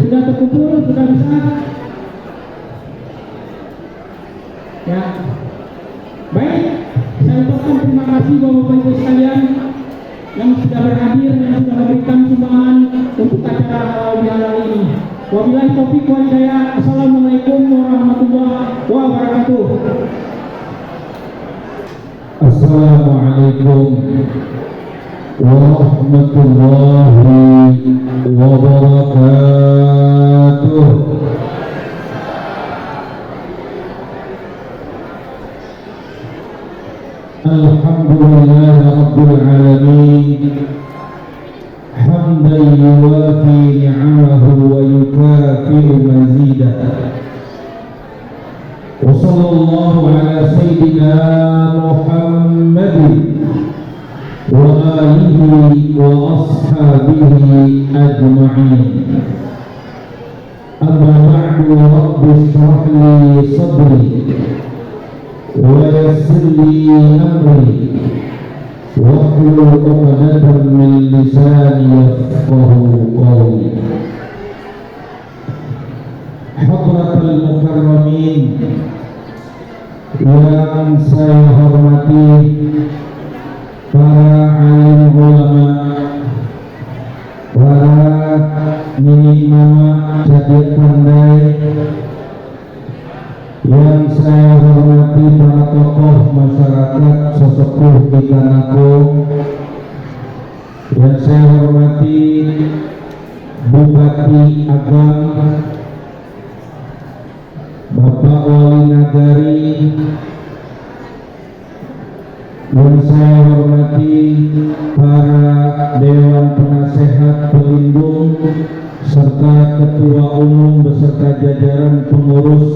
Sudah terkumpul, sudah bisa. Ya, baik. Saya ucapkan terima kasih Bapak Ibu sekalian yang sudah berhadir, yang sudah memberikan sumbangan untuk acara halal bihalal ini. Wabillahi taufiq wal hidayah. Assalamualaikum warahmatullahi wabarakatuh. Assalamualaikum warahmatullahi wabarakatuh. Alhamdulillah rabbil alamin, hamdan yuwafi ni'amahu wa yukafi'u mazidah. Wa sallallahu ala sayyidina Muhammadin wa alihi wa ashabihi ajma'in. Amma ba'du, rabbi shrah li sadri wa yassir li amri wahlul 'uqdatam min lisani yafqahu qawli. Hadratul mukarramin yang saya hormati, para alim ulama, para nini mama jadi pandai, yang saya hormati para tokoh masyarakat, sesepuh di Tanahku, yang saya hormati Bupati Agam, Bapak Wali Nagari, yang saya hormati para Dewan Penasehat Pelindung serta Ketua Umum beserta jajaran pengurus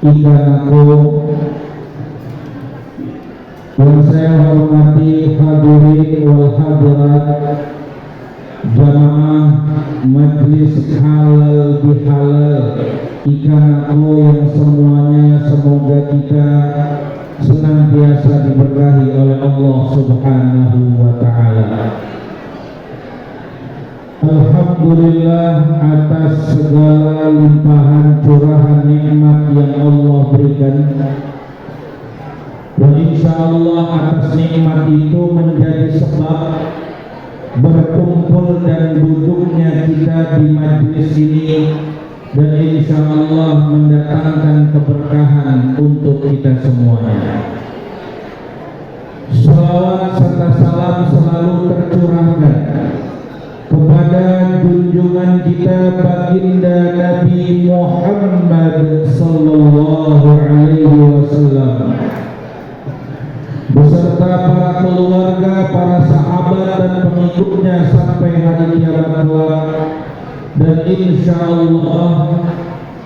Ikanako, yang saya hormati hadirin wal hadirat jamaah Majelis Halal Bihalal Ikanako yang semuanya semoga kita senantiasa diberkahi oleh Allah Subhanahu wa ta'ala. Alhamdulillah atas segala limpahan curahan nikmat yang Allah berikan, dan insya Allah atas nikmat itu menjadi sebab berkumpul dan duduknya kita di majelis ini, dan insya Allah mendatangkan keberkahan untuk kita semuanya. Salawat serta salam selalu tercurahkan kepada junjungan kita baginda Nabi Muhammad sallallahu alaihi wasallam beserta para keluarga, para sahabat dan pengikutnya sampai hari kiamat kelak. Dan insya Allah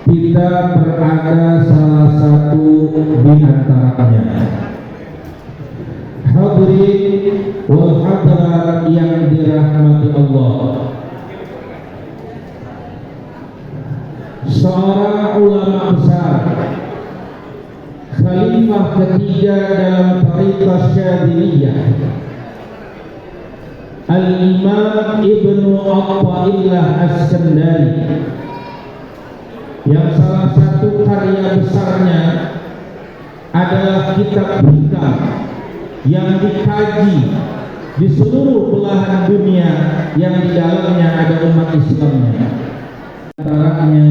kita berada salah satu di antaranya. Hadirin wal hadirat yang dirahmati Allah, seorang ulama besar, khalifah ketiga dalam Thariqah Syadziliyah, Al-Imam Ibnu Athaillah As-Sandari, yang salah satu karya besarnya adalah kitab hikam yang dikaji di seluruh belahan dunia yang di dalamnya ada umat Islamnya. Antaranya,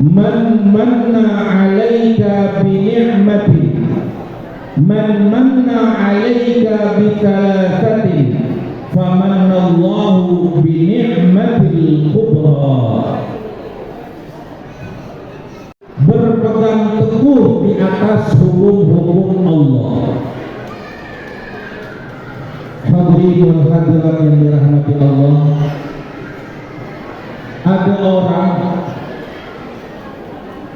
man manna 'alaika bi ni'mati, man manna 'alaika bi thalathatin, famanallahu bi ni'matil kubra. Berpegang teguh di atas hukum-hukum Allah. Hadirin wal hadirat yang dirahmati Allah, ada orang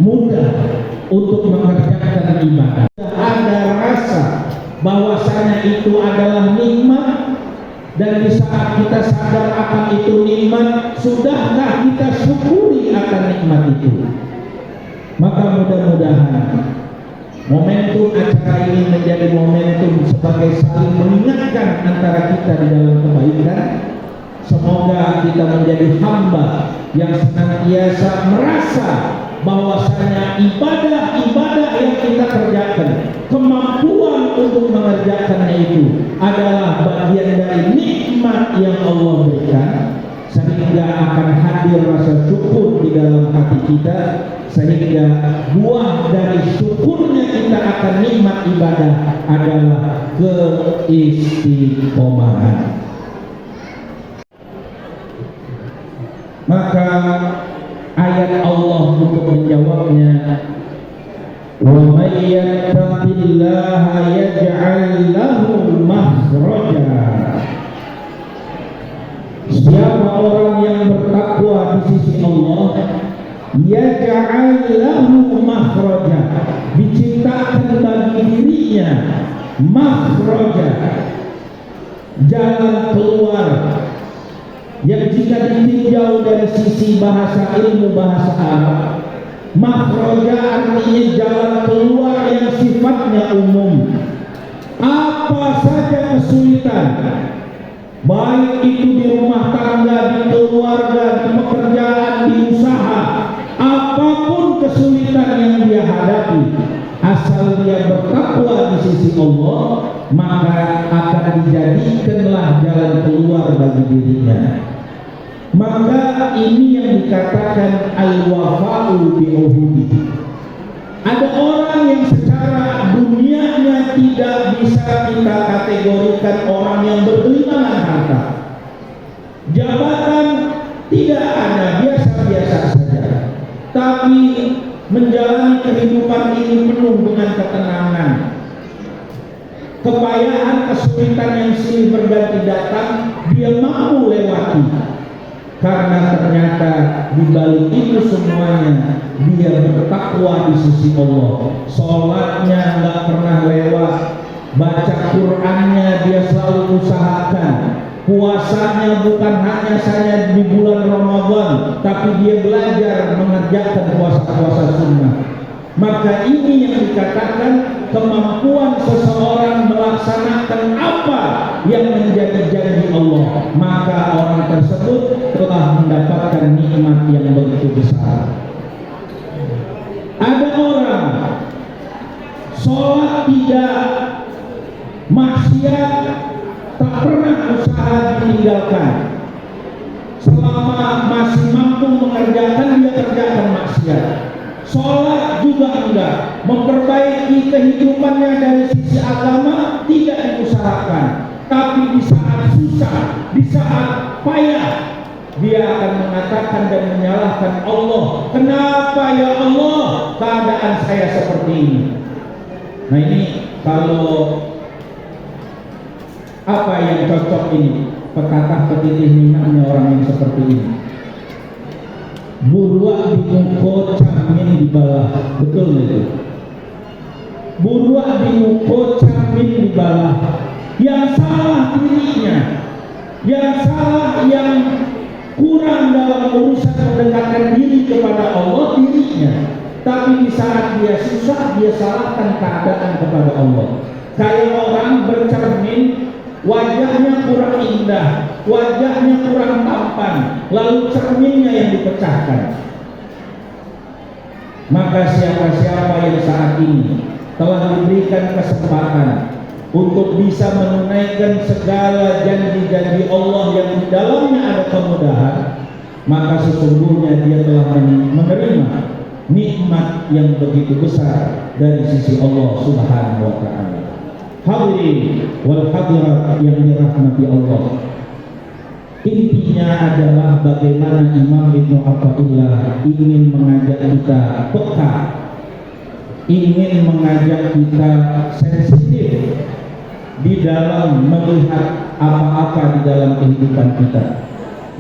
mudah untuk mengerjakan ibadah. Ada rasa bahwasanya itu adalah nikmat, dan di saat kita sadar akan itu nikmat, sudahkah kita syukuri akan nikmat itu? Maka mudah-mudahan momentum acara ini menjadi momentum sebagai saling mengingatkan antara kita di dalam kebaikan. Semoga kita menjadi hamba yang senantiasa merasa bahwasanya ibadah-ibadah yang kita kerjakan, kemampuan untuk mengerjakannya itu adalah bagian dari nikmat yang Allah berikan, sehingga akan hadir rasa syukur di dalam hati kita, sehingga buah dari syukurnya kita akan nikmat ibadah adalah keistiqomahan. Maka ayat Allah untuk menjawabnya, wa may yattaqillaha yaj'al lahu makhraja. Siapa orang yang bertakwa di sisi Allah, yaj'al lahu makhraja, diciptakan bagi dirinya makhraja, jalan keluar, yang jika ditinjau dari sisi bahasa ilmu bahasa Arab, makhraja artinya jalan keluar yang sifatnya umum. Apa saja kesulitan, baik itu di rumah tangga, di keluarga, di pekerjaan, di usaha, apapun kesulitan yang dia hadapi, asal dia bertakwa di sisi Allah, maka akan dijadikanlah jalan keluar bagi dirinya. Maka ini yang dikatakan al-wafa'u bi'uhudi. Ada orang yang secara dunianya tidak bisa kita kategorikan orang yang bergelimangan harta. Jabatan tidak ada, biasa-biasa saja. Tapi menjalani kehidupan ini penuh dengan ketenangan. Kepayahan, kesulitan yang silih berganti datang, dia mampu lewati. Karena ternyata di balik itu semuanya dia bertakwa di sisi Allah. Sholatnya nggak pernah lewat, baca Qur'annya dia selalu usahakan, puasanya bukan hanya saja di bulan Ramadan, tapi dia belajar mengerjakan puasa-puasa sunnah. Maka ini yang dikatakan kemampuan seseorang melaksanakan apa yang menjadi janji Allah, maka orang tersebut telah mendapatkan nikmat yang begitu besar. Ada orang sholat tidak, maksiat tak pernah usaha ditinggalkan. Selama masih mampu mengerjakan, dia kerjakan maksiat. Sholat juga enggak, memperbaiki kehidupannya dari sisi agama tidak diusahakan. Tapi di saat susah, di saat payah, dia akan mengatakan dan menyalahkan Allah. Kenapa ya Allah keadaan saya seperti ini? Nah ini kalau apa yang cocok ini, pepatah petitih minangnya orang yang seperti ini. Buruak di muko camin di balah, betul itu. Buruak di muko camin di balah. Yang salah dirinya, yang salah, yang kurang dalam urusan mendekatkan diri kepada Allah dirinya. Tapi di saat dia susah, dia salahkan keadaan kepada Allah. Kayak orang bercermin, wajahnya kurang indah, wajahnya kurang tampan, lalu cerminnya yang dipecahkan. Maka siapa-siapa yang saat ini telah diberikan kesempatan untuk bisa menunaikan segala janji-janji Allah yang di dalamnya ada kemudahan, maka sesungguhnya dia telah menerima nikmat yang begitu besar dari sisi Allah Subhanahu wa taala. Hadirin wal hadirat yang dirahmati Allah, intinya adalah bagaimana Imam Ibnu Athaillah ingin mengajak kita peka, ingin mengajak kita sensitif di dalam melihat apa-apa di dalam kehidupan kita,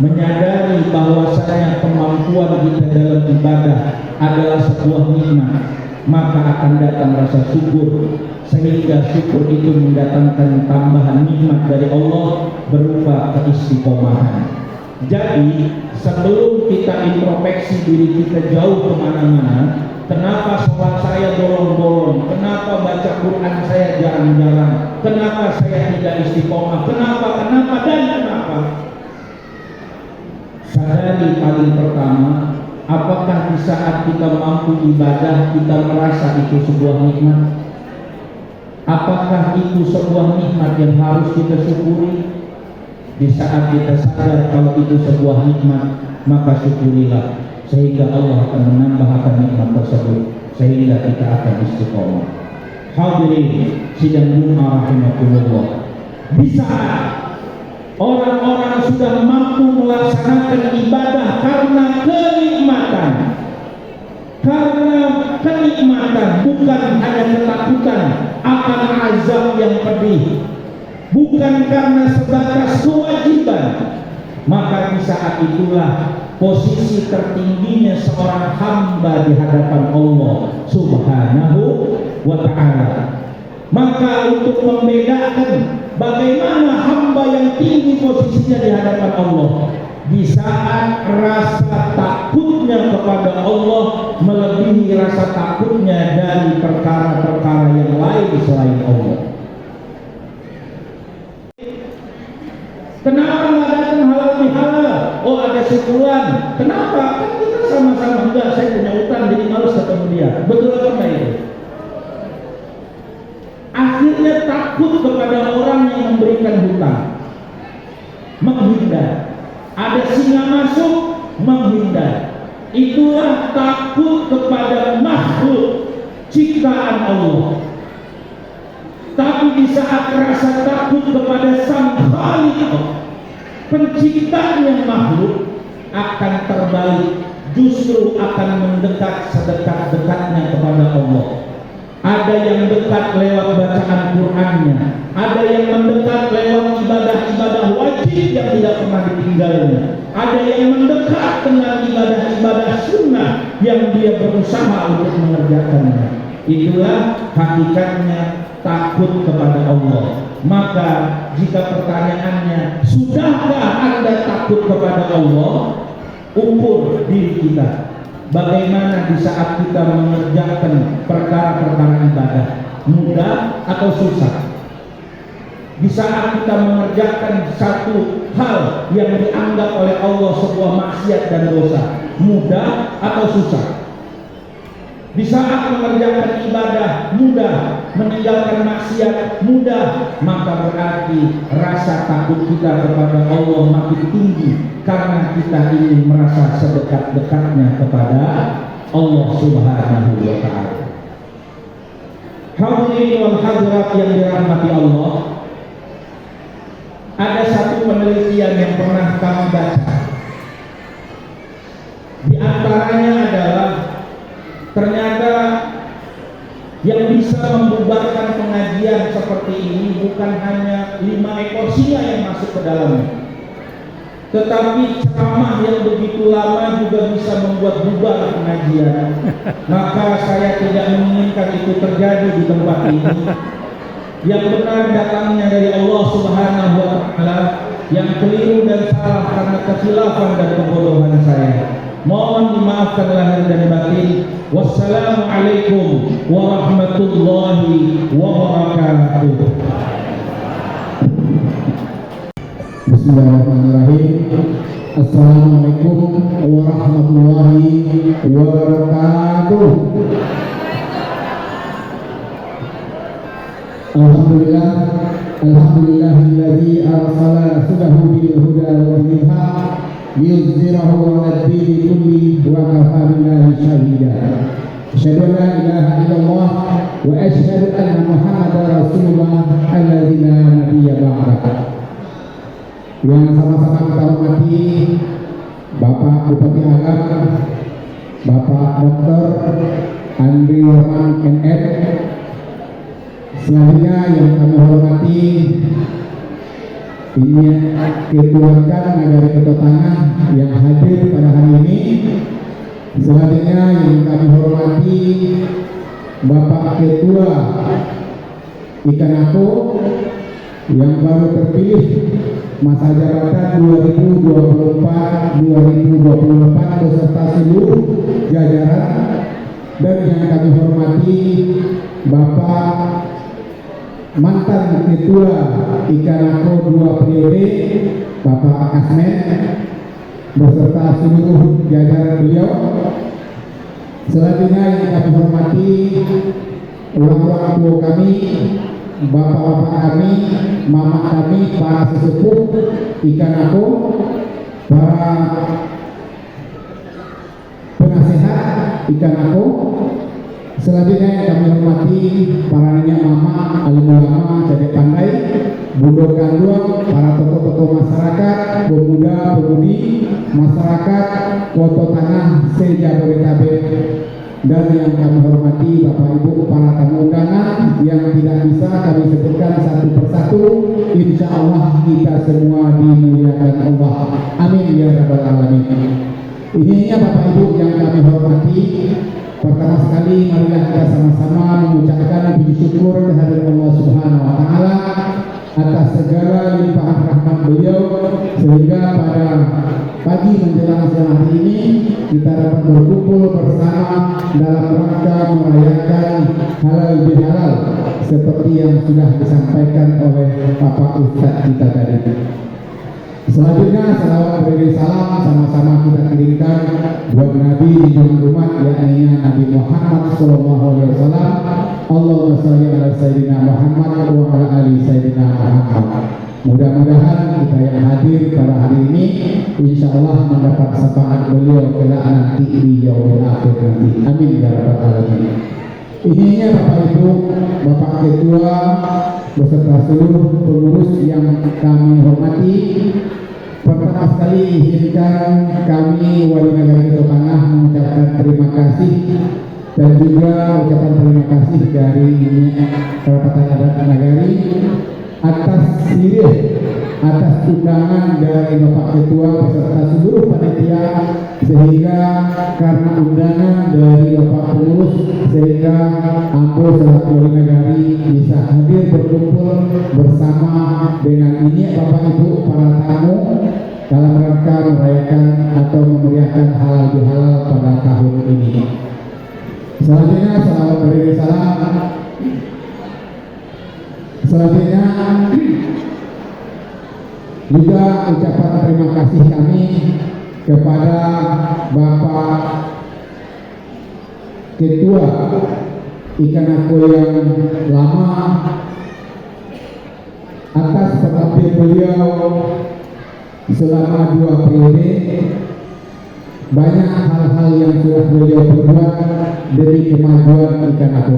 menyadari bahwasanya kemampuan kita dalam ibadah adalah sebuah nikmat, maka akan datang rasa syukur, sehingga syukur itu mendatangkan tambahan nikmat dari Allah berupa keistiqomahan. Jadi sebelum kita introspeksi diri kita jauh kemana-mana, kenapa sholat saya bolong-bolong, kenapa baca Quran saya jarang-jarang, kenapa saya tidak istiqomah, kenapa dan kenapa. Sadari paling pertama, apakah di saat kita mampu ibadah kita merasa itu sebuah nikmat? Apakah itu sebuah nikmat yang harus kita syukuri? Di saat kita sadar kalau itu sebuah nikmat, maka syukurilah, sehingga Allah akan menambahkan nikmat tersebut, sehingga kita akan istiqomah. Hadirin sidang Jumat rahimakumullah, di saat orang-orang sudah mampu melaksanakan ibadah karena kenikmatan, bukan hanya ketakutan akan azab yang pedih, bukan karena sebatas kewajiban, maka di saat itulah posisi tertingginya seorang hamba di hadapan Allah Subhanahu wa ta'ala. Maka untuk membedakan bagaimana hamba yang tinggi posisinya di hadapan Allah, di saat rasa takutnya kepada Allah melebihi rasa takutnya dari perkara-perkara yang lain selain Allah. Kenapa nggak datang halal bihalal? Oh, ada syukuran. Kenapa? Kan kita sama-sama, enggak, saya punya utang jadi males ketemu dia. Betul apa enggak itu? Akhirnya takut kepada orang yang memberikan hutang, menghindar. Ada singa masuk, menghindar. Itulah takut kepada makhluk ciptaan Allah. Tapi di saat rasa takut kepada Sang Khaliq, penciptanya makhluk, akan terbalik, justru akan mendekat sedekat-dekatnya kepada Allah. Ada yang dekat lewat bacaan Qur'annya, ada yang mendekat lewat ibadah-ibadah wajib yang tidak pernah ditinggalnya, ada yang mendekat dengan ibadah-ibadah sunnah yang dia berusaha untuk mengerjakannya. Itulah hakikatnya takut kepada Allah. Maka jika pertanyaannya, sudahkah Anda takut kepada Allah? Ukur diri kita. Bagaimana di saat kita mengerjakan perkara-perkara ibadah, mudah atau susah? Di saat kita mengerjakan satu hal yang dianggap oleh Allah sebuah maksiat dan dosa, mudah atau susah? Di saat mengerjakan ibadah mudah, meninggalkan maksiat mudah, maka berarti rasa takut kita kepada Allah makin tinggi, karena kita ingin merasa sedekat-dekatnya kepada Allah Subhanahu wa ta'ala. Hadirin wal hadirat yang dirahmati Allah, ada satu penelitian yang pernah kami baca. Di antaranya adalah ternyata yang bisa membubarkan pengajian seperti ini bukan hanya 5 ekor singa yang masuk ke dalamnya, tetapi ceramah yang begitu lama juga bisa membuat bubar pengajian. Maka saya tidak menginginkan itu terjadi di tempat ini. Yang benar datangnya dari Allah Subhanahu wa ta'ala, yang keliru dan salah karena kekhilafan dan kebodohan saya, mohon dimaafkan lahir dan batin. Wassalamualaikum warahmatullahi wabarakatuh. Bismillahirrahmanirrahim. Assalamualaikum warahmatullahi wabarakatuh. Alhamdulillahilladzi arsala rasulahu bil huda wa dinil haq liyudhhirahu 'ala ad-dini kullihi wa kafaa billahi shahida. Asyhadu an la ilaha illallah wa asyhadu anna Muhammadar Rasulullah alladzi la nabiyya ba'da. Yang sama-sama kita hormati Bapak Bupati Agam, Bapak Dr. Andri Rahman NM. Selanjutnya yang kami hormati ini keluarga Nagari Ketotangan yang hadir pada hari ini. Selanjutnya yang kami hormati Bapak Ketua Ikanako yang baru terpilih masa jabatan 2024-2024 beserta seluruh jajaran, dan yang kami hormati Bapak mantan Ketua Ikanako 2 periode Bapak Kasmen beserta seluruh jajaran beliau. Selanjutnya yang kami hormati orang tua kami, bapak-bapak kami, mama kami, para sesepuh Ikanako, para penasehat Ikanako. Selanjutnya yang kami hormati para nenek mama, alim ulama, Cedek Pandai, Budo Ganduang, para tokoh-tokoh masyarakat, pemuda-pemudi masyarakat Kota Tanah se-Jabodetabek, dan yang kami hormati Bapak Ibu para tamu undangan yang tidak bisa kami sebutkan satu persatu. Insya Allah kita semua dimuliakan Allah. Amin ya rabbal alamin. Ininya Bapak Ibu yang kami hormati, pertama sekali marilah kita sama-sama mengucapkan puji syukur kehadirat Allah Subhanahu wa taala atas segala limpahan rahmat beliau, sehingga pada pagi menjelang siang hari ini kita dapat berkumpul bersama dalam rangka merayakan halal bihalal seperti yang sudah disampaikan oleh Bapak Ustadz kita tadi. Selanjutnya salawat beri salam sama-sama kita kirimkan buat Nabi di junjungan umat, yakni Nabi Muhammad sallallahu alaihi wasallam. Allahumma shalli ala sayyidina Muhammad wa ala ali sayyidina Muhammad. Mudah-mudahan kita yang hadir pada hari ini insya Allah mendapat syafaat beliau kelak nanti di yaumil akhir nanti. Amin ya rabbal alamin. Ininya Bapak Ibu, Bapak Ketua beserta seluruh pengurus yang kami hormati. Pertama sekali izinkan kami Wali Negara Ketotangan mengucapkan terima kasih dan juga ucapan terima kasih dari Perapatan Adat Nagari atas sirih, atas undangan dari Bapak Ketua beserta seluruh panitia, sehingga karena undangan dari Bapak Pengurus sehingga Ambo selaku Wali Nagari bisa hadir berkumpul bersama dengan ini Bapak Ibu para tamu dalam rangka merayakan atau memeriahkan halal bihalal pada tahun ini. Selanjutnya salawat beri salam. Selanjutnya juga ucapan terima kasih kami kepada Bapak Ketua Ikanako yang lama atas pengabdian beliau selama 2 periode. Banyak hal-hal yang sudah beliau perbuat demi kemajuan Ikanako.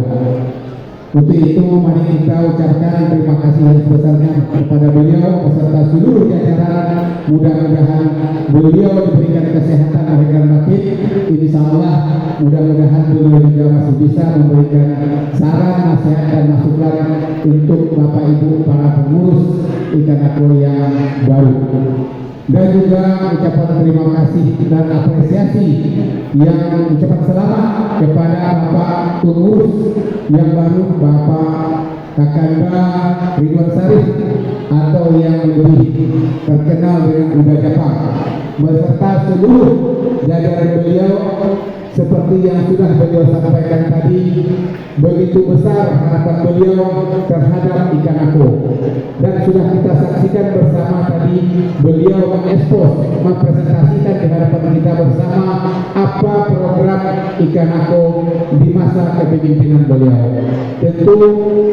Untuk itu mari kita ucapkan terima kasih yang sebesarnya kepada beliau beserta seluruh jajaran. Mudah-mudahan beliau diberikan kesehatan lahir dan batin. Insyaallah mudah-mudahan beliau juga masih bisa memberikan saran, nasihat dan masukan untuk Bapak Ibu para pengurus Ikanako yang baru. Dan juga ucapan terima kasih dan apresiasi yang ucapan selamat kepada Bapak pengurus yang baru, Bapak Kakanda Ridwan Sarif atau yang lebih terkenal dengan Uda Jepang, beserta seluruh jajaran beliau. Seperti yang sudah beliau sampaikan tadi, begitu besar harapan beliau terhadap Ikanako, dan sudah kita saksikan bersama tadi beliau mengekspos, mempresentasikan di hadapan kita bersama apa program Ikanako di masa kepemimpinan beliau. Tentu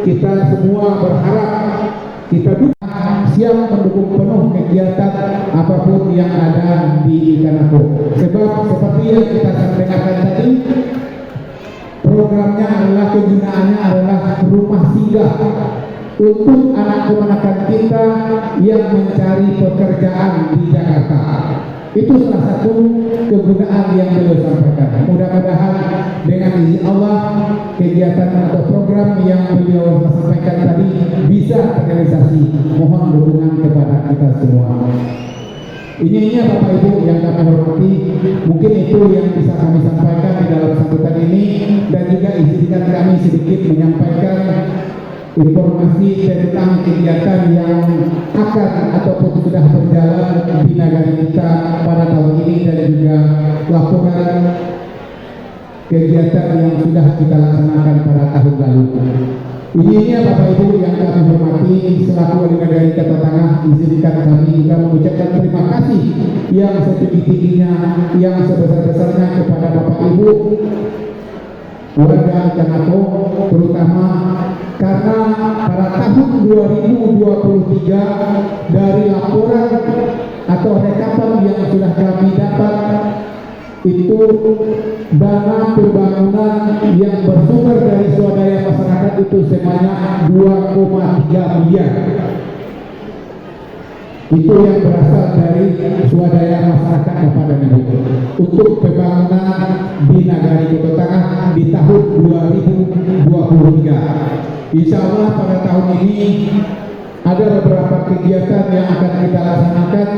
kita semua berharap kita juga siap mendukung penuh kegiatan apapun yang ada di Ikanako. Sebab seperti yang kita sampaikan tadi, programnya adalah kegunaannya adalah rumah singgah untuk anak keponakan kita yang mencari pekerjaan di Jakarta. Itu salah satu kegunaan yang beliau sampaikan. Mudah-mudahan dengan izin Allah kegiatan atau program yang beliau sampaikan tadi bisa terrealisasi. Mohon dukungan kepada kita semua. Ini Bapak Ibu yang kami hormati, mungkin itu yang bisa kami sampaikan di dalam sambutan ini, dan juga izinkan kami sedikit menyampaikan informasi tentang kegiatan yang akan ataupun sudah berjalan di negara kita pada tahun ini, dan juga laporan kegiatan yang sudah kita laksanakan pada tahun lalu. Ini Bapak Ibu yang kami hormati, selaku Wali Negara Kota Tangah, izinkan kami juga mengucapkan terima kasih yang setinggi-tingginya, yang sebesar-besarnya kepada Bapak Ibu warga Ikanako, terutama karena pada tahun 2023 dari laporan atau rekapan yang sudah kami dapat, itu dana pembangunan yang bersumber dari swadaya masyarakat itu sebanyak 2,3 miliar. Itu yang berasal dari swadaya masyarakat Bapak dan Ibu untuk pembangunan di Nagari Kota Tangah di tahun 2023. Insya Allah pada tahun ini ada beberapa kegiatan yang akan kita laksanakan,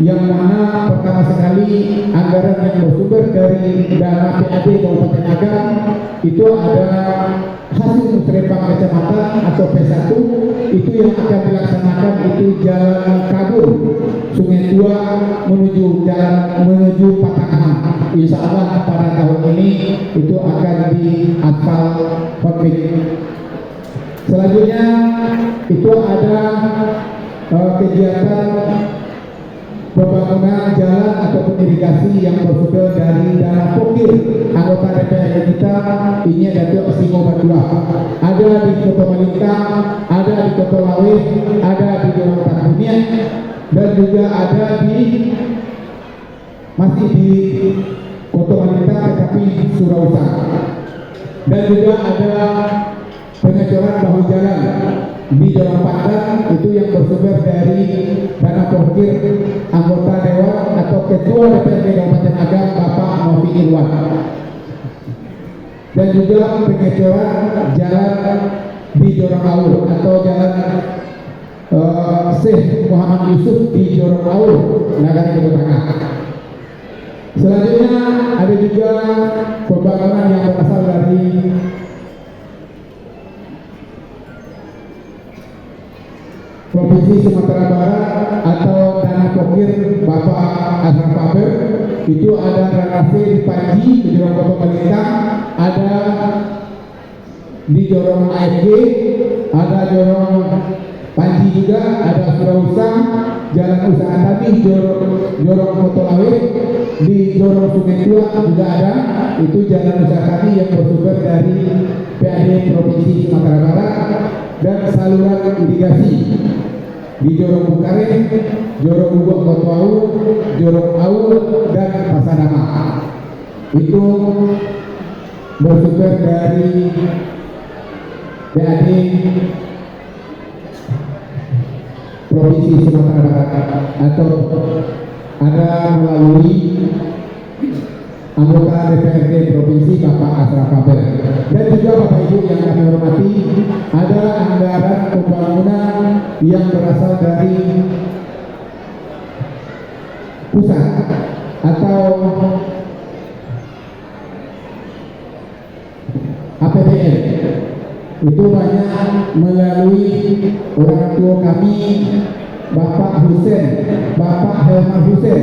yang mana pertama sekali anggaran yang bersumber dari dana PAD Kabupaten Agam itu ada hasil musrepang kecamatan atau P1, itu yang akan dilaksanakan itu jalan kabur Sungai Tua menuju Patangan. Insya Allah pada tahun ini itu akan diaspal konflik. Selanjutnya itu ada kegiatan pembangunan jalan ataupun irigasi yang bersumber dari dana pokir anggota DPR kita. Ini ada di Osimo Badua, ada di Kota Malintang, ada di Kota Lawe, ada di Jorong Takunia, dan juga ada masih di Kota Malintang tetapi Surausa, dan juga ada pengecoran bahu jalan di Jorong Pandan, itu yang bersumber dari dana pokir anggota dewan atau ketua DPRD Kabupaten Agam Bapak Novi Irwan, dan juga pengecoran jalan di Jorong Aur atau jalan Syekh Muhammad Yusuf di Jorong Aur, Nagari Kota Tangah. Selanjutnya ada juga pembangunan yang berasal dari Provinsi Sumatera Barat atau dana pokir Bapak Asraf Faber. Itu ada relasi di Panji di Jorong Kota Malintang, ada di Jorong AFG, ada Jorong Panji juga, ada Surausa, Jalan Usaha Tadi, Jorong Kota Lawe, di Jorong Sungai Tua juga ada, itu Jalan Usaha Tadi yang bersumber dari PAD Provinsi Sumatera Barat, dan saluran irigasi di Jorong Bukare, Jorong Ubok Kotuau, Jorong Aur, dan Pasadama. Itu bersumber dari PAD Provinsi Sumatera Barat atau ada melalui anggota DPRD Provinsi Bapak Asraf Faber. Dan juga Bapak Ibu yang kami hormati, ada anggaran pembangunan yang berasal dari pusat atau APBN. Itu banyak melalui orang tua kami Bapak Husen, Bapak Helmar Husen.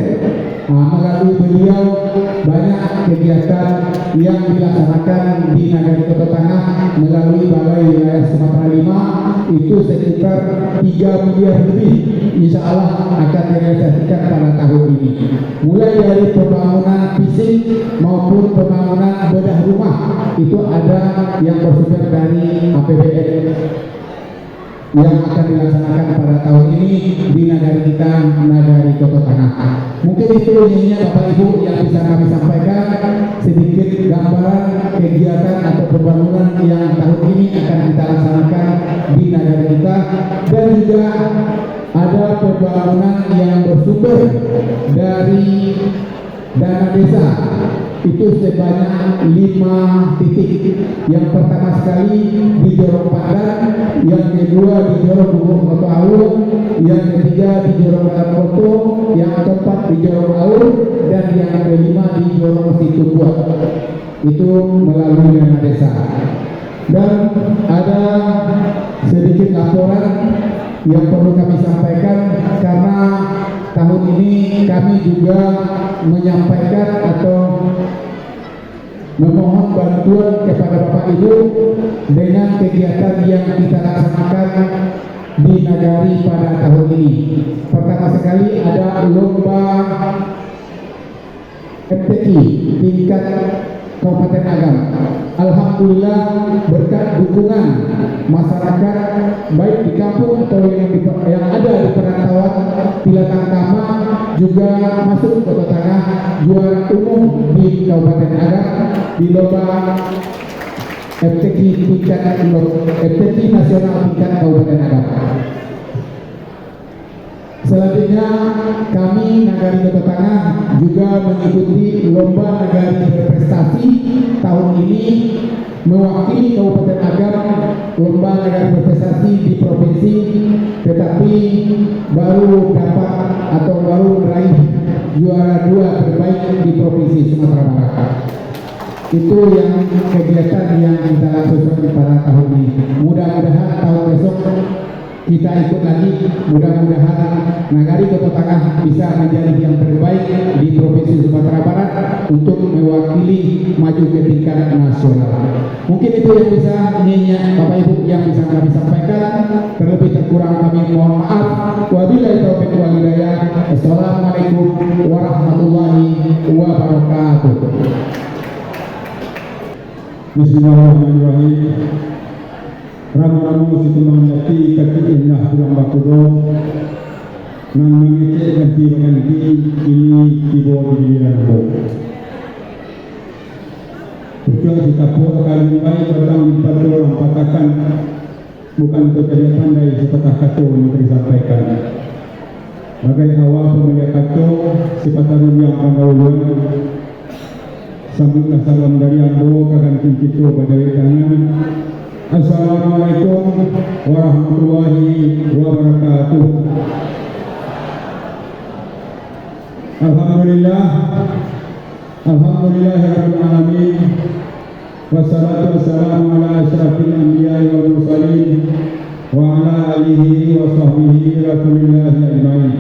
Melalui beliau banyak kegiatan yang dilaksanakan di Nagari Kota Tangah melalui Balai Wilayah Sumatera 5, itu sekitar 3 miliar lebih. Insya Allah akan direalisasikan pada tahun ini, mulai dari pembangunan fisik maupun pembangunan bedah rumah. Itu ada yang bersumber dari APBN yang akan dilaksanakan pada tahun ini di negara kita, Nagari Kota Tangah. Mungkin itu nyanyinya Bapak Ibu yang bisa kami sampaikan, sedikit gambaran kegiatan atau pembangunan yang tahun ini akan kita laksanakan di negara kita, dan juga ada pembangunan yang bersumber dari dana desa itu sebanyak 5 titik. Yang pertama sekali di Jorong Pandan, yang kedua di Jorong Bungkung Koto Aur, yang ketiga di Jorong Barat Koto, yang keempat di Jorong Aur, dan yang kelima di Jorong Situbuat. Itu melalui dana desa. Dan ada sedikit laporan yang perlu kami sampaikan, karena tahun ini kami juga menyampaikan atau memohon bantuan kepada Bapak Ibu dengan kegiatan yang kita laksanakan di Nagari pada tahun ini. Pertama sekali ada lomba FTI tingkat Kabupaten Agam. Alhamdulillah berkat dukungan masyarakat baik di kampung atau yang ada di perantauan Pilatang Tama juga masuk Kota Tangah juara umum di Kabupaten Agam di lomba FTI nasional tingkat Kabupaten Agam. Selanjutnya kami Nagari Kota Tangah juga mengikuti lomba Nagari berprestasi tahun ini, mewakili Kabupaten Agam lomba Nagari berprestasi di provinsi, tetapi baru dapat atau baru meraih juara 2 terbaik di provinsi Sumatera Barat. Itu yang kegiatan yang kita lakukan pada tahun ini. Mudah-mudahan tahun besok kita ikut lagi, mudah-mudahan Nagari Kota Tangah bisa menjadi yang terbaik di Provinsi Sumatera Barat untuk mewakili maju ke tingkat nasional. Mungkin itu yang bisa Bapak Ibu yang bisa kami sampaikan. Terlebih terkurang kami mohon maaf. Wabillahi taufiq wal hidayah. Assalamualaikum warahmatullahi wabarakatuh. Bismillahirrahmanirrahim. Ramu-ramu situmang jati kaki indah tulang bakudo nan mengecek ganti ini tibo di bilan ko. Tujuan kita po akan baik batang dipadu orang patakan bukan untuk tidak pandai sepatah kato yang disampaikan. Bagai awal pemilik kato sepatah yang pandauan sambutlah salam dari ambo kagan kincito badai tangan. Assalamualaikum warahmatullahi wabarakatuh. Alhamdulillahirabbil alamin. Wassalatu wassalamu ala asyrafil anbiya'i wal mursalin wa ala alihi wa sahbihi rasulillahi ajmain.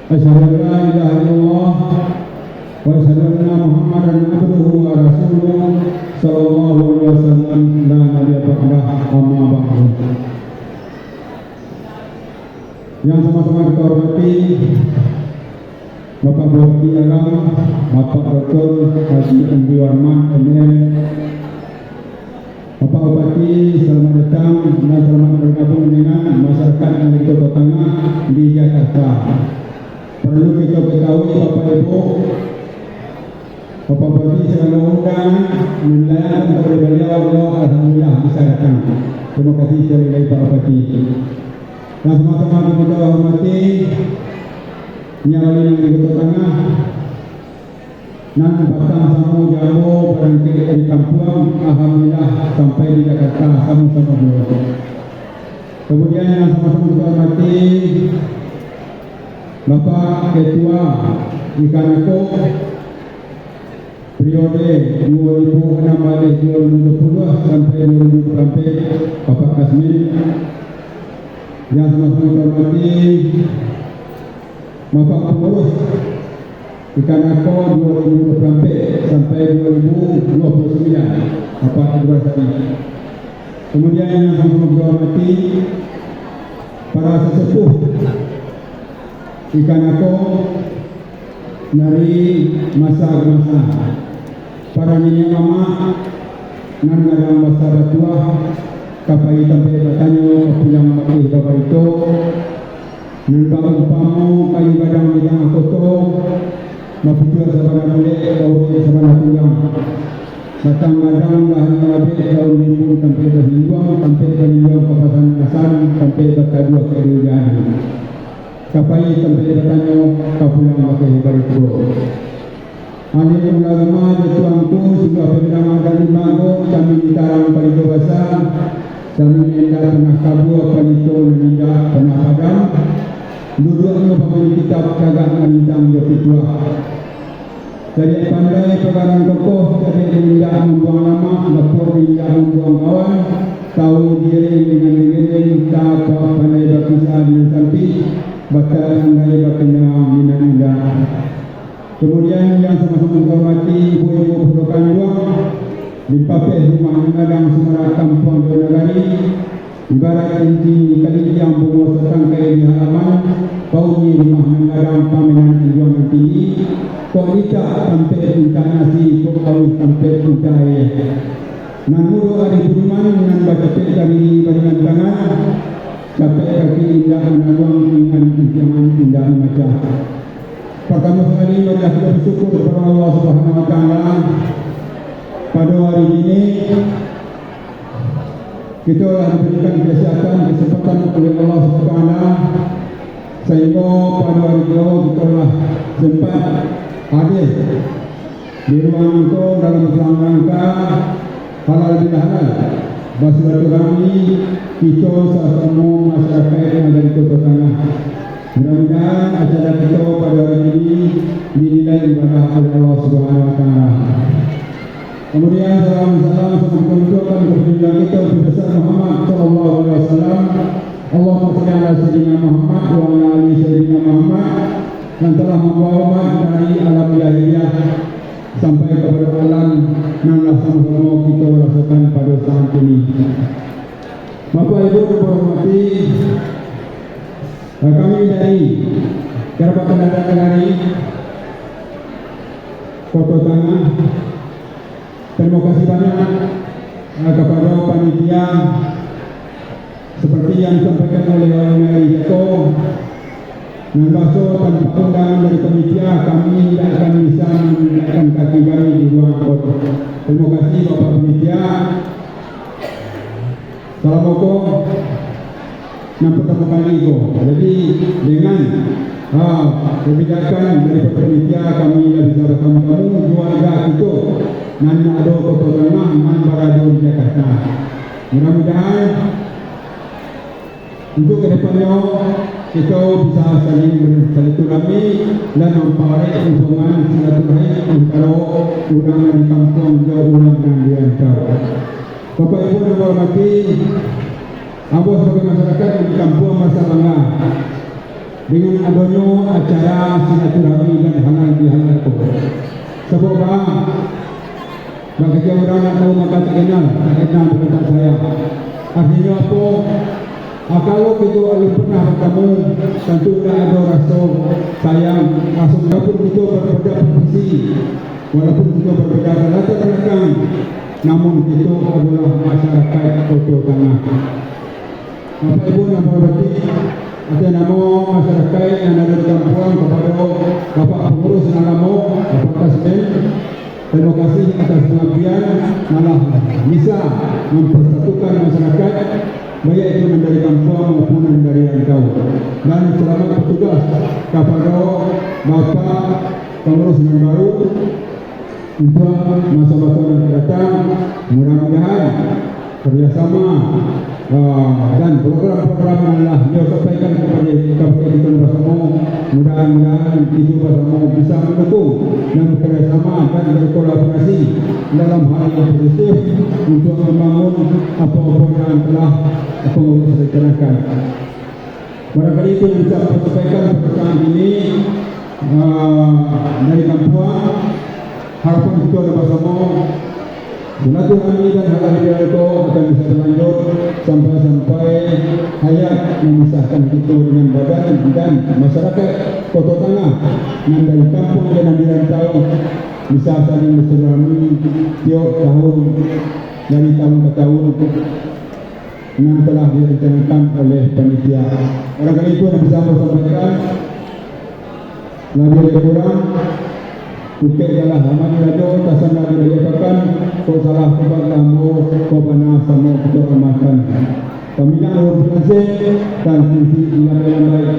Asyhadu an la ilaha illallah wa asyhadu anna Muhammadan abduhu wa rasuluh sallallahu alaihi wasallam la nabiyya ba'dah amma ba'du. Yang sama-sama kita hormati Bapak Bupati Agam, Bapak Dr. Haji Andi Warman ML, Bapak Bupati, selamat datang dan selamat bergabung dengan masyarakat Nagari Kota Tangah di Jakarta. Perlu kita ketahui Bapak Ibu, Bapak Bupati selalu undang menelayan kepada beliau, alhamdulillah bisa datang. Terima kasih sekali lagi Pak Bupati. Dan sama-sama kita hormati nyawali yang di Kota Tangah, nan batang samu jamu berhenti di kampung, alhamdulillah sampai di Jakarta sama-sama dulu. Kemudian yang sama-sama kita hormati Bapak Ketua Ikanako periode 2016-2020 sampai 2024 Bapak Kasmin. Yang sama-sama kita hormati Bapak Pengurus Ikanako 2024 sampai 2029 Bapak Edward Sani. Kemudian yang sama-sama kita hormati para sesepuh Ikanako dari masa ke masa, para nenek mama nan dalam masa tua kapai sampai bertanya pulang pakai bapak itu nampak umpamu kayu gadang yang koto maputua sabana boleh kau sabana pulang datang gadang bahan labik kau nimbul sampai berhimbang sampai berhimbang kapasan asan sampai berkadua kerugian kapai sampai bertanya kau pulang pakai bapak itu Ani ulama di tuangku sudah pemenang dari mago kami ditarang pada dewasa kami hendak pernah kabur palito ninda pernah padam duduknya pembeli kitab kagak menintang jauh tua jadi pandai pegangan kokoh jadi ninda membuang lama lapor ninda membuang kawan tahu diri dengan diri tak pandai berpisah dengan sampi batal pandai berkenal dengan ninda. Kemudian yang sama-sama menghormati ibu-ibu perlukan ruang di papek rumah Ngadang Semarang Kampung Donagari ibarat inti kali yang menguasai kaya di halaman pauni rumah Ngadang Pamenan Juang Tinggi kau tidak sampai minta nasi kau tahu sampai minta air namun hari budiman dengan baca pek dari baringan tangan sampai kaki indah menanggung dengan jangan indah membaca. Pertama sekali marilah kita bersyukur kepada Allah Subhanahu Wa Taala pada hari ini kita telah diberikan kesempatan oleh Allah Subhanahu Wa Taala sehingga pada hari itu kita telah sempat hadir di ruang itu dalam rangka halal bihalal bersilaturahmi kita sesama masyarakat yang ada di Kota Tanah. Mudah-mudahan acara kita pada hari ini dinilai ibadah oleh Allah Subhanahu Wa Taala. Kemudian salam menunjukkan kepada kita Besar Muhammad Sallallahu Alaihi Wasallam. Allahumma salli ala Sayyidina Muhammad wa ala ali Sayyidina Muhammad yang telah membawa umat dari alam jahiliyah sampai kepada alam yang sama-sama kita rasakan pada saat ini. Bapak Ibu dihormati, kami dari Kerapatan Dadak Negari Kota Tanah terima kasih banyak kepada panitia seperti yang disampaikan oleh Mary Joko dan bahasa tanpa undangan dari panitia kami tidak akan bisa menginjakkan kaki kami di ruang kota. Terima kasih Bapak Panitia. Assalamualaikum. Yang pertama kali itu, jadi dengan kebijakan dari panitia kami bisa bersama-sama keluarga itu nan ada Kota Tanah man berada di Jakarta. Mudah-mudahan untuk kedepannya kita bisa saling bersilaturahmi dan memperoleh hubungan silaturahmi antara orang di kampung dan orang di antara. Bapak Ibu yang dihormati, Abo sebagai masyarakat di kampung merasa bangga dengan adanya acara silaturahmi dan halal bihalal itu. Sebab bagi orang yang tahu maka tak kenal berkata saya. Artinya apa? Kalau kita pernah bertemu, tentu tidak ada rasa sayang. Walaupun kita berbeda profesi, walaupun kita berbeda latar belakang, namun kita adalah masyarakat Kota Tanah. Bapak Ibu yang berhormati, atas nama masyarakat yang ada di kampung kepada Bapak Pengurus Nalamo, Bapak Kasmin, terima kasih atas pengabdian malah bisa mempersatukan masyarakat baik itu dari kampung maupun dari rantau. Dan selamat bertugas kepada Bapak Pengurus yang baru untuk masa-masa yang akan datang. Mudah-mudahan kerjasama dan program-program yang telah beliau sampaikan kepada kita bersama, mudah-mudahan itu bersama bisa mendukung dan bekerjasama dan berkolaborasi dalam hal yang positif untuk membangun apa-apa yang telah pengurus rencanakan. Barangkali itu yang bisa saya sampaikan perkataan ini dari kampung. Harapan kita bersama silaturahmi dan halal bihalal itu akan bisa berlanjut sampai hayat memisahkan kita dengan badan dan masyarakat Kota Tanah yang dari kampung dan di rantau bisa saling bersilaturahmi tiap tahun dari tahun ke tahun. yang telah direncanakan oleh panitia. Barangkali itu yang bisa saya sampaikan. Lebih kurang Bukit adalah aman radio tasan dari diapakan kau salah tempat tamu kau panah sama kita amakan. Kami nak berfungsi dan fungsi lambai-lambai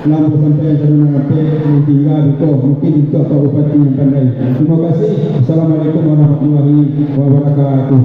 lampu sampai yang sampai tinggal itu mungkin itu Pak Bupati yang pandai. Terima kasih. Assalamualaikum warahmatullahi wabarakatuh.